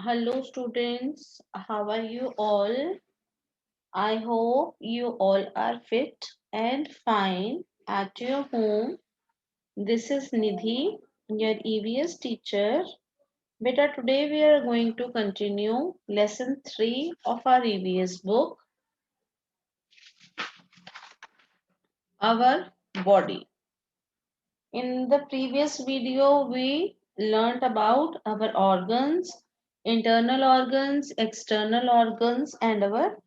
Hello students, how are you all? I hope you all are fit and fine at your home. This is Nidhi, your EVS teacher. Beta, today we are going to continue lesson 3 of our EVS book, Our Body. In the previous video, we learned about our organs, internal organs, external organs, and our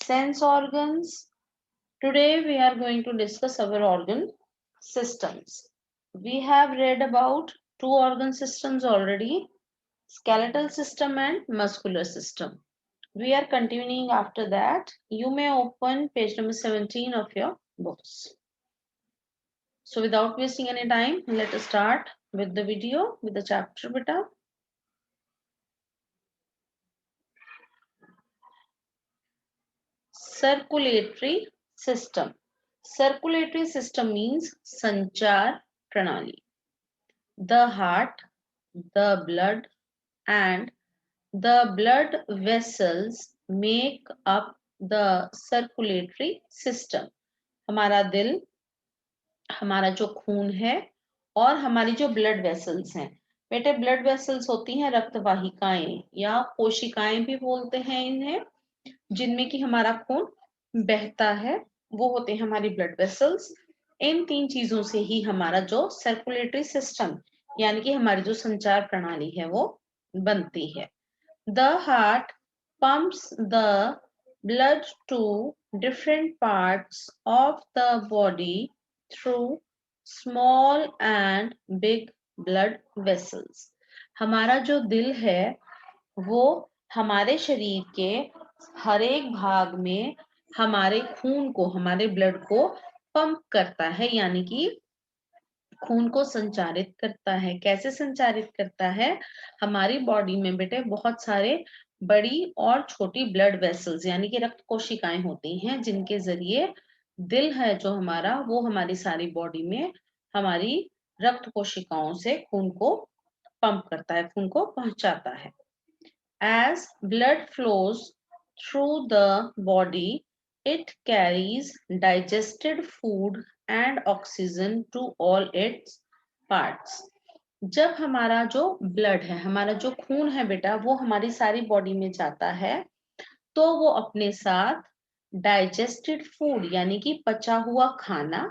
sense organs. Today we are going to discuss our organ systems. We have read about two organ systems already, skeletal system and muscular system. We are continuing after that. You may open page number 17 of your books. So without wasting any time, let us start with the video, with the chapter beta. Circulatory system. Circulatory system means sanchar pranali. The heart, the blood and the blood vessels make up the circulatory system. हमारा दिल, हमारा जो खून है और हमारी जो blood vessels हैं, बेटे ब्लड वेसल्स होती हैं रक्तवाहिकाएं या कोशिकाएं भी बोलते हैं इन्हें, जिनमें कि हमारा खून बहता है, वो होते हैं हमारी ब्लड वेसल्स। इन तीन चीजों से ही हमारा जो सर्कुलेटरी सिस्टम यानी कि हमारी जो संचार प्रणाली है वो बनती है। The heart pumps the blood to different parts of the body through small and big blood vessels. हमारा जो दिल है वो हमारे शरीर के हर एक भाग में हमारे खून को, हमारे ब्लड को पंप करता है, यानी कि खून को संचारित करता है। कैसे संचारित करता है? हमारी बॉडी में बेटे बहुत सारे बड़ी और छोटी ब्लड वेसल्स यानी कि रक्त कोशिकाएं होती हैं, जिनके जरिए दिल है जो हमारा, वो हमारी सारी बॉडी में हमारी रक्त कोशिकाओं से खून को पंप करता है, खून को पहुंचाता है। As blood flows through the body, it carries digested food and oxygen to all its parts. जब हमारा जो ब्लड है, हमारा जो खून है बेटा, वो हमारी सारी बॉडी में जाता है, तो वो अपने साथ डाइजेस्टेड फूड यानी कि पचा हुआ खाना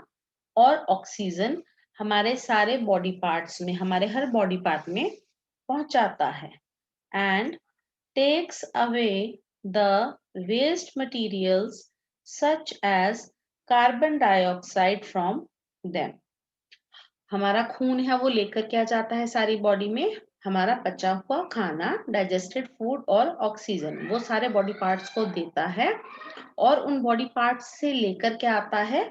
और ऑक्सीजन हमारे सारे बॉडी पार्ट्स में, हमारे हर बॉडी पार्ट में पहुंचाता है। And takes away the waste materials such as carbon dioxide from them. हमारा खून है वो लेकर क्या जाता है सारी बॉडी में? हमारा पचा हुआ खाना, डाइजेस्टेड फूड और ऑक्सीजन, वो सारे बॉडी पार्ट्स को देता है। और उन बॉडी पार्ट्स से लेकर क्या आता है?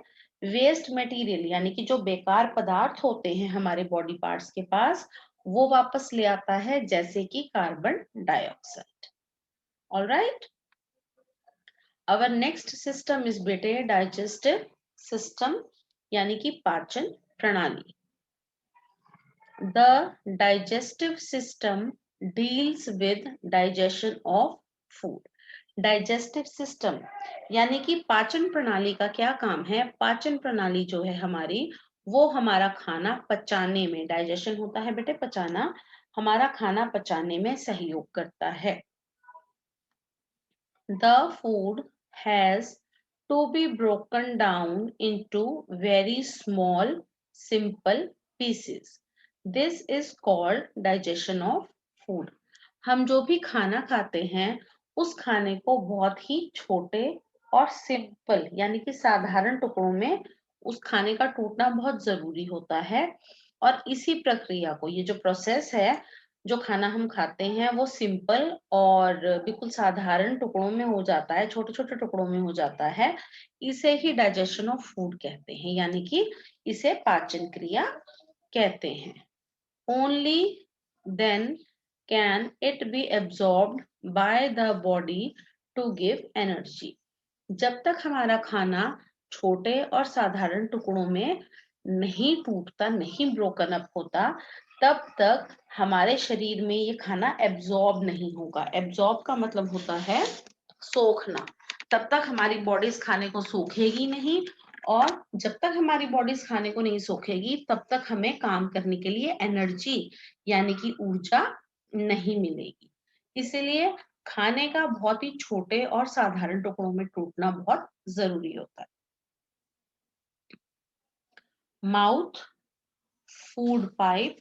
वेस्ट मटेरियल यानी कि जो बेकार पदार्थ होते हैं हमारे बॉडी पार्ट्स के पास, वो वापस ले आता है, जैसे कि carbon dioxide. All right. Our next system is बेटे digestive system यानी कि पाचन प्रणाली। The digestive system deals with digestion of food. Digestive system यानी कि पाचन प्रणाली का क्या काम है? पाचन प्रणाली जो है हमारी, वो हमारा खाना पचाने में, डाइजेशन होता है बेटे पचाना, हमारा खाना पचाने में सहयोग करता है। The food has to be broken down into very small, simple pieces. This is called digestion of food. हम जो भी खाना खाते हैं, उस खाने को बहुत ही छोटे और सिंपल यानी कि साधारण टुकड़ों में उस खाने का टूटना बहुत जरूरी होता है। और इसी प्रक्रिया को, ये जो प्रोसेस है, जो खाना हम खाते हैं वो सिंपल और बिल्कुल साधारण टुकड़ों में हो जाता है, छोटे छोटे टुकड़ों में हो जाता है। इसे ही डाइजेशन ऑफ फूड कहते हैं, यानी कि इसे पाचन क्रिया कहते हैं। Only then can it be absorbed by the body to give energy. जब तक हमारा खाना छोटे और साधारण टुकड़ों में नहीं टूटता, नहीं ब्रोकन अप होता, तब तक हमारे शरीर में ये खाना एब्जॉर्ब नहीं होगा। एब्जॉर्ब का मतलब होता है सोखना। तब तक हमारी बॉडी इस खाने को सोखेगी नहीं, और जब तक हमारी बॉडी इस खाने को नहीं सोखेगी तब तक हमें काम करने के लिए एनर्जी यानी कि ऊर्जा नहीं मिलेगी। इसलिए खाने का बहुत ही छोटे और साधारण टुकड़ों में टूटना बहुत जरूरी होता है। Mouth, food pipe,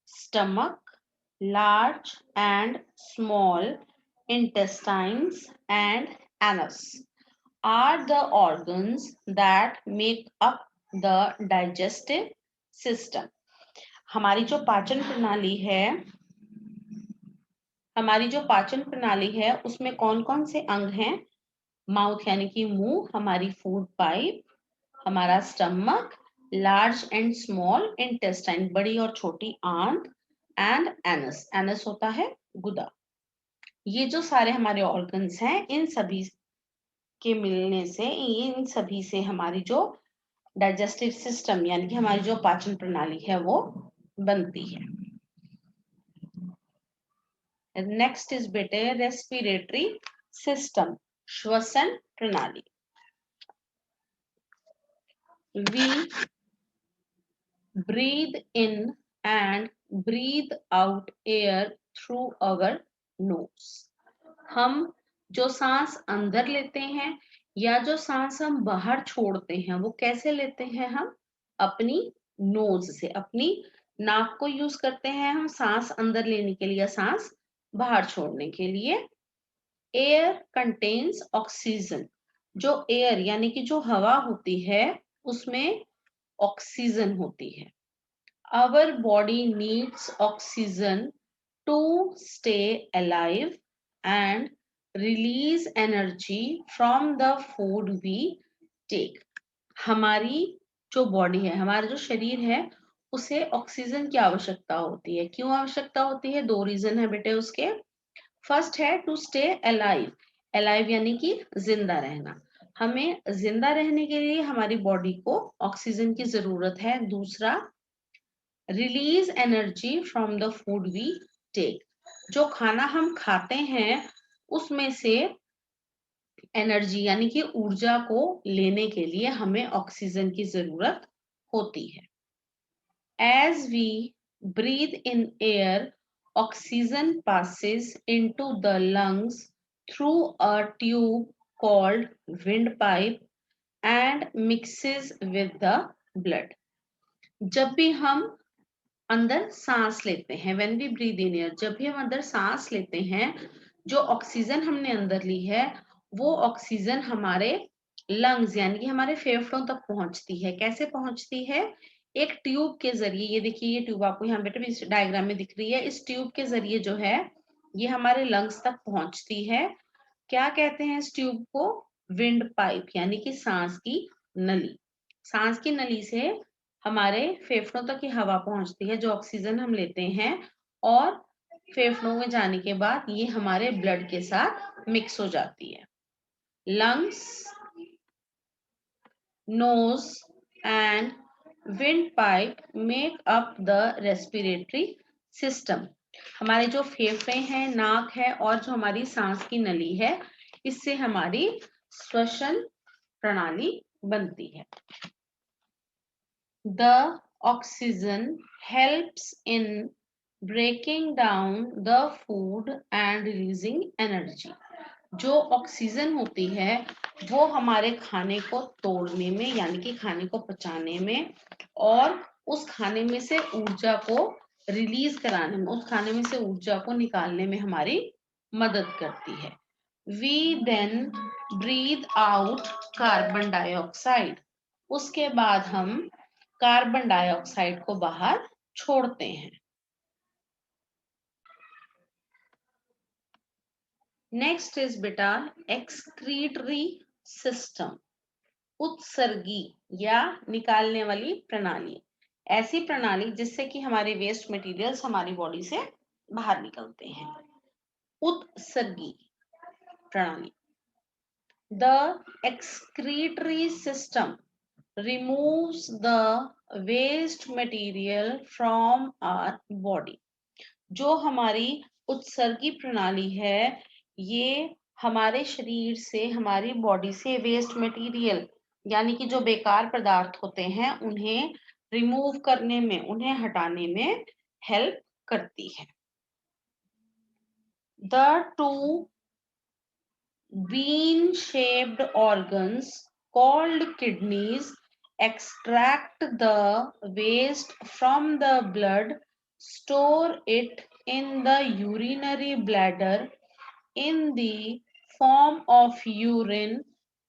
stomach, large and small intestines, and anus are the organs that make up the digestive system. हमारी जो पाचन प्रणाली है, उसमें कौन कौन से अंग हैं? माउथ यानी कि मुंह, हमारी फूड पाइप, हमारा stomach, large and small intestine बड़ी और छोटी आंत, एंड एनस, एनस होता है गुदा। ये जो सारे हमारे ऑर्गन्स हैं, इन सभी के मिलने से, इन सभी से हमारी जो डाइजेस्टिव सिस्टम यानी कि हमारी जो पाचन प्रणाली है वो बनती है। नेक्स्ट इज बेटे रेस्पिरेटरी सिस्टम, श्वसन प्रणाली। We breathe in and breathe out air through our nose. हम जो सांस अंदर लेते हैं या जो सांस हम बाहर छोड़ते हैं वो कैसे लेते हैं? हम अपनी नोज से, अपनी नाक को यूज करते हैं हम सांस अंदर लेने के लिए, सांस बाहर छोड़ने के लिए। एयर कंटेन्स ऑक्सीजन, जो एयर यानी कि जो हवा होती है उसमें ऑक्सीजन होती है। Our body needs oxygen to stay alive and release energy from the food we take. हमारी जो बॉडी है, हमारा जो शरीर है, उसे ऑक्सीजन की आवश्यकता होती है। क्यों आवश्यकता होती है? दो रीजन है बेटे उसके। फर्स्ट है टू स्टे अलाइव, अलाइव यानी कि जिंदा रहना। हमें जिंदा रहने के लिए हमारी बॉडी को ऑक्सीजन की जरूरत है। दूसरा, release energy from the food we take, जो खाना हम खाते हैं उसमें से एनर्जी यानी कि ऊर्जा को लेने के लिए हमें ऑक्सीजन की जरूरत होती है। As we breathe in air, oxygen passes into the lungs through a tube called windpipe and mixes with the blood. जब भी हम अंदर सांस लेते हैं, when we breathe in air, जब भी हम अंदर सांस लेते हैं, जो ऑक्सीजन हमने अंदर ली है वो ऑक्सीजन हमारे लंग्स यानी कि हमारे फेफड़ों तक पहुंचती है। कैसे पहुंचती है? एक ट्यूब के जरिए। ये देखिए, ये ट्यूब आपको यहाँ बेटे इस डायग्राम में दिख रही है। इस ट्यूब के जरिए जो है ये हमारे लंग्स तक पहुंचती है। क्या कहते हैं इस ट्यूब को? विंड पाइप यानी कि सांस की नली। सांस की नली से हमारे फेफड़ों तक की हवा पहुंचती है जो ऑक्सीजन हम लेते हैं, और फेफड़ों में जाने के बाद ये हमारे ब्लड के साथ मिक्स हो जाती है। Lungs, nose and windpipe make up the respiratory system. हमारे जो फेफड़े हैं, नाक है और जो हमारी सांस की नली है, इससे हमारी श्वसन प्रणाली बनती है। The oxygen helps in breaking down the food and releasing energy. जो ऑक्सीजन होती है वो हमारे खाने को तोड़ने में यानी कि खाने को पचाने में और उस खाने में से ऊर्जा को रिलीज कराने में, उस खाने में से ऊर्जा को निकालने में हमारी मदद करती है। We then breathe out carbon dioxide. उसके बाद हम कार्बन डाइऑक्साइड को बाहर छोड़ते हैं। नेक्स्ट इज बेटा एक्सक्रीटरी सिस्टम, उत्सर्गी या निकालने वाली प्रणाली। ऐसी प्रणाली जिससे कि हमारे वेस्ट मटेरियल्स हमारी बॉडी से बाहर निकलते हैं। उत्सर्गी प्रणाली। The excretory system removes the waste material from our body. जो हमारी उत्सर्गी प्रणाली है, ये हमारे शरीर से, हमारी बॉडी से वेस्ट मटेरियल यानी कि जो बेकार पदार्थ होते हैं उन्हें रिमूव करने में, उन्हें हटाने में हेल्प करती है. The two bean-shaped organs called kidneys extract the waste from the blood, store it in the urinary bladder in the form of urine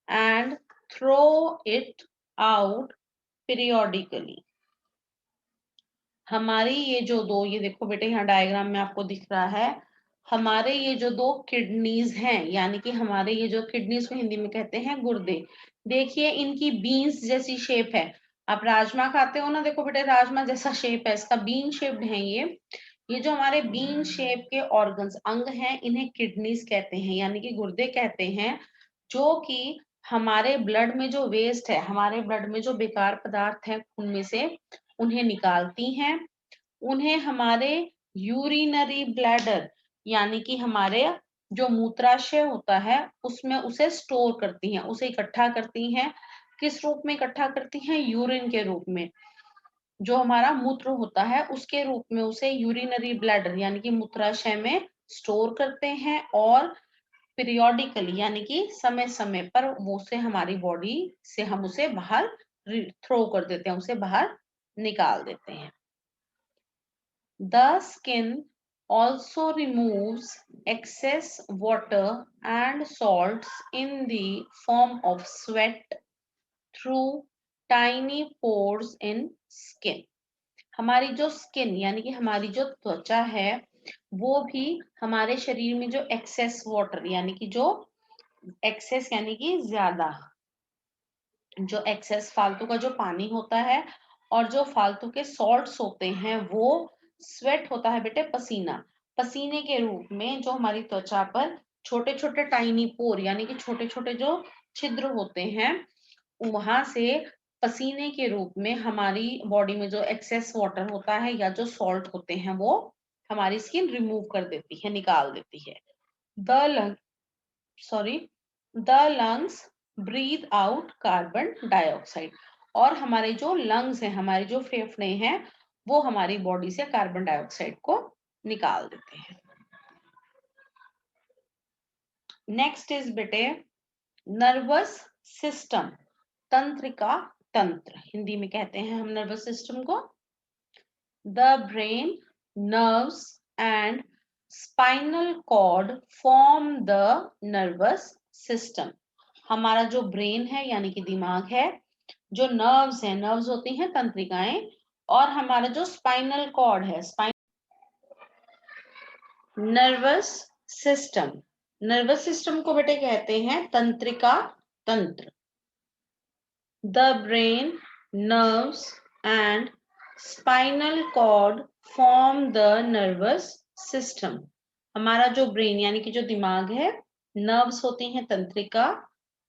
and throw it out periodically. हमारी ये जो दो, ये देखो बेटे यहाँ डायग्राम में आपको दिख रहा है, हमारे ये जो दो किडनीज हैं, यानी कि हमारे ये जो किडनीज को हिंदी में कहते हैं गुर्दे, देखिए इनकी बीन्स जैसी शेप है. आप राजमा खाते हो ना, देखो बेटे राजमा जैसा शेप है इसका, बीन शेप्ड है ये जो हमारे बीन शेप के ऑर्गन्स, अंग हैं, इन्हें किडनीज कहते हैं यानी कि गुर्दे कहते हैं, जो कि हमारे ब्लड में जो वेस्ट है, हमारे ब्लड में जो बेकार पदार्थ है उनमें से उन्हें निकालती हैं, उन्हें हमारे यूरिनरी ब्लैडर यानी कि हमारे जो मूत्राशय होता है उसमें उसे स्टोर करती हैं, उसे इकट्ठा करती हैं. किस रूप में इकट्ठा करती हैं? यूरिन के रूप में. जो हमारा मूत्र होता है उसके रूप में उसे यूरिनरी ब्लैडर यानी कि मूत्राशय में स्टोर करते हैं, और पीरियोडिकली यानी कि समय समय पर वो उसे हमारी बॉडी से हम उसे बाहर थ्रो कर देते हैं, उसे बाहर निकाल देते हैं. The skin also removes excess water and salts in the form of sweat through tiny pores in skin. हमारी जो स्किन यानी कि हमारी जो त्वचा है, वो भी हमारे शरीर में जो एक्सेस वाटर यानी कि जो एक्सेस यानी कि ज्यादा, जो एक्सेस फालतू का जो पानी होता है और जो फालतू के सॉल्ट्स होते हैं, वो स्वेट होता है बेटे, पसीना. पसीने के रूप में जो हमारी त्वचा पर छोटे छोटे टाइनी पोर यानी कि छोटे छोटे जो छिद्र होते हैं, वहां से पसीने के रूप में हमारी बॉडी में जो एक्सेस वाटर होता है या जो सॉल्ट होते हैं, वो हमारी स्किन रिमूव कर देती है, निकाल देती है. The lung sorry the lungs breathe out carbon dioxide. और हमारे जो लंग्स हैं, हमारे जो फेफड़े हैं, वो हमारी बॉडी से कार्बन डाइऑक्साइड को निकाल देते हैं. नेक्स्ट इज बेटे नर्वस सिस्टम, तंत्रिका तंत्र. हिंदी में कहते हैं हम नर्वस सिस्टम को. The brain, nerves and spinal cord form the nervous system. हमारा जो ब्रेन है यानी कि दिमाग है, जो नर्व्स हैं, नर्व्स होती हैं तंत्रिकाएं, और हमारा जो स्पाइनल कॉर्ड है, नर्वस सिस्टम. नर्वस सिस्टम को बेटे कहते हैं तंत्रिका तंत्र. The brain, nerves and spinal cord form the nervous system. हमारा जो ब्रेन यानी कि जो दिमाग है, नर्व्स होती हैं तंत्रिका,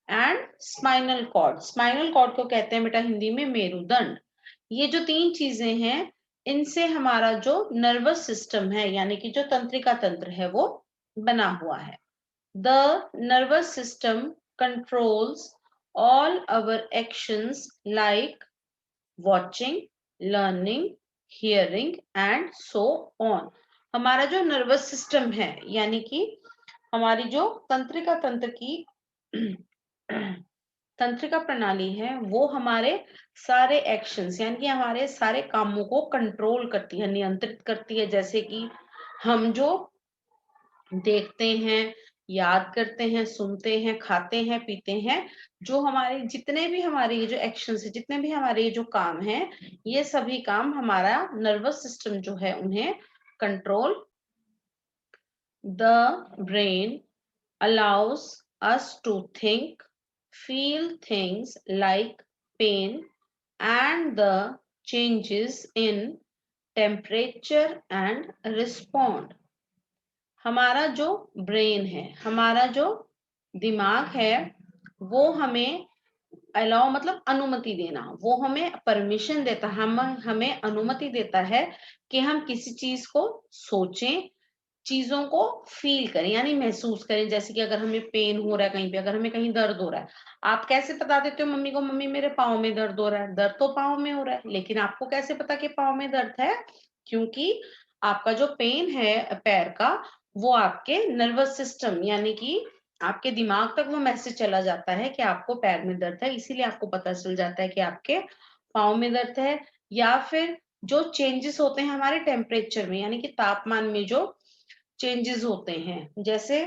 and spinal cord, spinal cord को कहते हैं बेटा हिंदी में मेरुदंड. ये जो तीन चीजें हैं, इनसे हमारा जो नर्वस सिस्टम है यानी कि जो तंत्रिका तंत्र है, वो बना हुआ है. The nervous system controls all our actions like watching, learning, hearing and so on. हमारा जो नर्वस सिस्टम है यानी कि हमारी जो तंत्रिका तंत्र की तंत्रिका प्रणाली है, वो हमारे सारे एक्शंस यानी कि हमारे सारे कामों को कंट्रोल करती है, नियंत्रित करती है. जैसे कि हम जो देखते हैं, याद करते हैं, सुनते हैं, खाते हैं, पीते हैं, जो हमारे जितने भी हमारे ये जो एक्शंस है, जितने भी हमारे ये जो काम हैं, ये सभी काम हमारा नर्वस सिस्टम जो है उन्हें control. The brain allows us to think, feel things like pain and the changes in temperature and respond. हमारा जो ब्रेन है, हमारा जो दिमाग है, वो हमें अलाउ मतलब अनुमति देना, वो हमें परमिशन देता, हमें अनुमति देता है कि हम किसी चीज को सोचें, चीजों को फील करें यानी महसूस करें। जैसे कि अगर हमें पेन हो रहा है कहीं पे, अगर हमें कहीं दर्द हो रहा है, आप कैसे बता देते हो मम्मी को, मम्मी मेरे पाँव में दर्द हो रहा है? दर्द तो पाँव में हो रहा है, लेकिन आपको कैसे पता कि पाँव में दर्द है? क्योंकि आपका जो पेन है पैर का, वो आपके नर्वस सिस्टम यानी कि आपके दिमाग तक वो मैसेज चला जाता है कि आपको पैर में दर्द है, इसीलिए आपको पता चल जाता है कि आपके पाँव में दर्द है। या फिर जो चेंजेस होते हैं हमारे टेम्परेचर में यानी कि तापमान में जो चेंजेस होते हैं, जैसे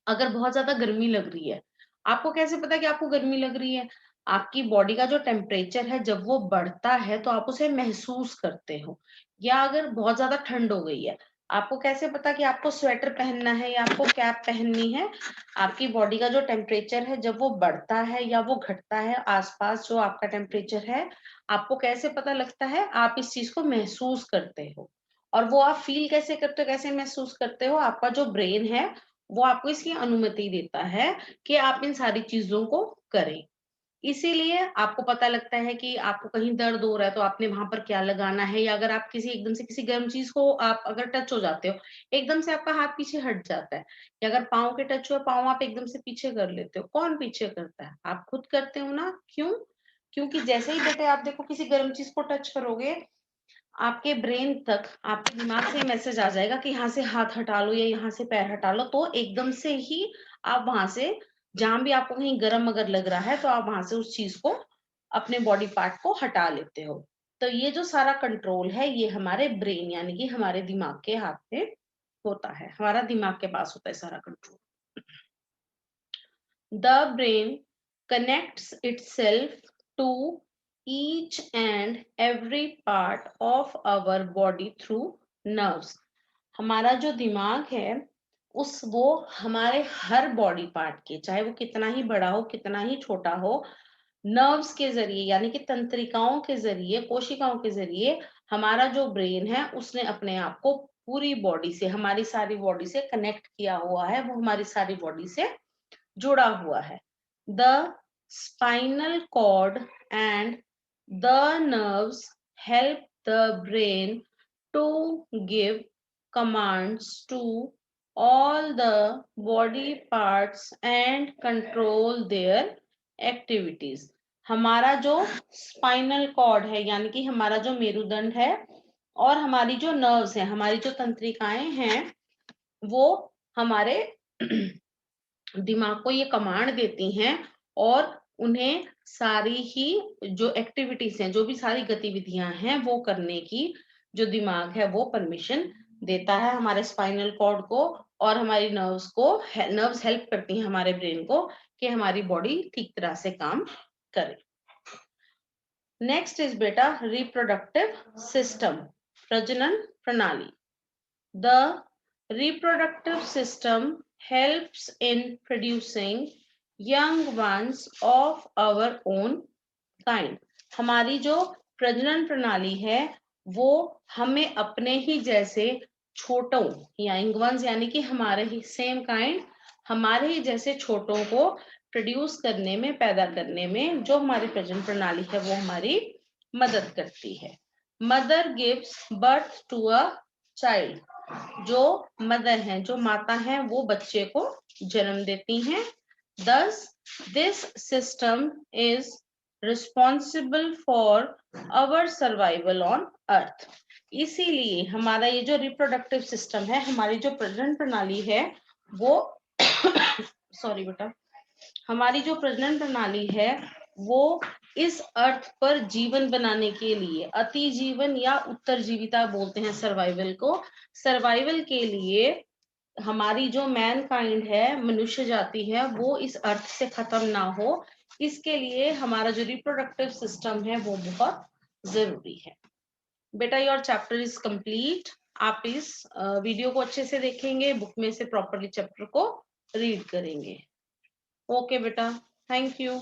अगर बहुत ज्यादा गर्मी लग रही है, आपको कैसे पता कि आपको गर्मी लग रही है? आपकी बॉडी का जो टेम्परेचर है जब वो बढ़ता है तो आप उसे महसूस करते हो। या अगर बहुत ज्यादा ठंड हो गई है, आपको कैसे पता कि आपको स्वेटर पहनना है या आपको कैप पहननी है? आपकी बॉडी का जो टेम्परेचर है जब वो बढ़ता है या वो घटता है, आसपास जो आपका टेम्परेचर है, आपको कैसे पता लगता है? आप इस चीज को महसूस करते हो। और वो आप फील कैसे करते हो, कैसे महसूस करते हो? आपका जो ब्रेन है वो आपको इसकी अनुमति देता है कि आप इन सारी चीजों को करें। इसीलिए आपको पता लगता है कि आपको कहीं दर्द हो रहा है तो आपने वहां पर क्या लगाना है, या अगर आप किसी एकदम से किसी गर्म चीज को आप अगर टच हो जाते हो, एकदम से आपका हाथ पीछे हट जाता है। या अगर पाँव के टच हुए, पाँव आप एकदम से पीछे कर लेते हो। कौन पीछे करता है? आप खुद करते हो ना। क्यों? क्योंकि जैसे ही बेटे आप देखो किसी गर्म चीज को टच करोगे, आपके ब्रेन तक, आपके दिमाग से मैसेज आ जाएगा कि यहाँ से हाथ हटा लो या यहाँ से पैर हटा लो, तो एकदम से ही आप वहां से, जहां भी आपको कहीं गर्म अगर लग रहा है तो आप वहां से उस चीज को, अपने बॉडी पार्ट को हटा लेते हो। तो ये जो सारा कंट्रोल है ये हमारे ब्रेन यानी कि हमारे दिमाग के हाथ में होता है, हमारा दिमाग के पास होता है सारा control. The brain connects itself to each and every part of our body through nerves. हमारा जो दिमाग है वो हमारे हर बॉडी पार्ट के, चाहे वो कितना ही बड़ा हो कितना ही छोटा हो, नर्व्स के जरिए यानी कि तंत्रिकाओं के जरिए, कोशिकाओं के जरिए, हमारा जो ब्रेन है उसने अपने आप को पूरी बॉडी से, हमारी सारी बॉडी से कनेक्ट किया हुआ है, वो हमारी सारी बॉडी से जुड़ा हुआ है। The spinal cord and the nerves help the brain to give commands to all the body parts and control their activities. हमारा जो स्पाइनल कॉर्ड है यानी कि हमारा जो मेरुदंड है और हमारी जो नर्व्स है, हमारी जो तंत्रिकाएं हैं, वो हमारे दिमाग को ये कमांड देती हैं और उन्हें सारी ही जो एक्टिविटीज हैं, जो भी सारी गतिविधियां हैं वो करने की जो दिमाग है वो परमिशन देता है हमारे स्पाइनल कॉर्ड को, और हमारी नर्व्स को, नर्व्स हेल्प करती हैं हमारे ब्रेन को कि हमारी बॉडी ठीक तरह से काम करे। नेक्स्ट इज बेटा रिप्रोडक्टिव सिस्टम, प्रजनन प्रणाली। The reproductive system helps in producing young ones of our own kind. हमारी जो प्रजनन प्रणाली है वो हमें अपने ही जैसे छोटों, या यंग वंस यानी कि हमारे ही सेम काइंड, हमारे ही जैसे छोटों को प्रोड्यूस करने में, पैदा करने में जो हमारी प्रजनन प्रणाली है वो हमारी मदद करती है। Mother gives birth to a child, जो मदर हैं, जो माता हैं, वो बच्चे को जन्म देती हैं। Thus, this system is responsible for our survival on earth. इसीलिए हमारा ये जो रिप्रोडक्टिव सिस्टम है, हमारी जो प्रजनन प्रणाली है वो सॉरी बेटा, हमारी जो प्रजनन प्रणाली है वो इस अर्थ पर जीवन बनाने के लिए, अति जीवन या उत्तरजीविता बोलते हैं सर्वाइवल को, सर्वाइवल के लिए हमारी जो मैन काइंड है, मनुष्य जाति है, वो इस अर्थ से खत्म ना हो, इसके लिए हमारा जो रिप्रोडक्टिव सिस्टम है वो बहुत जरूरी है। बेटा योर चैप्टर इज कंप्लीट। आप इस वीडियो को अच्छे से देखेंगे, बुक में से प्रॉपरली चैप्टर को रीड करेंगे। ओके बेटा, थैंक यू।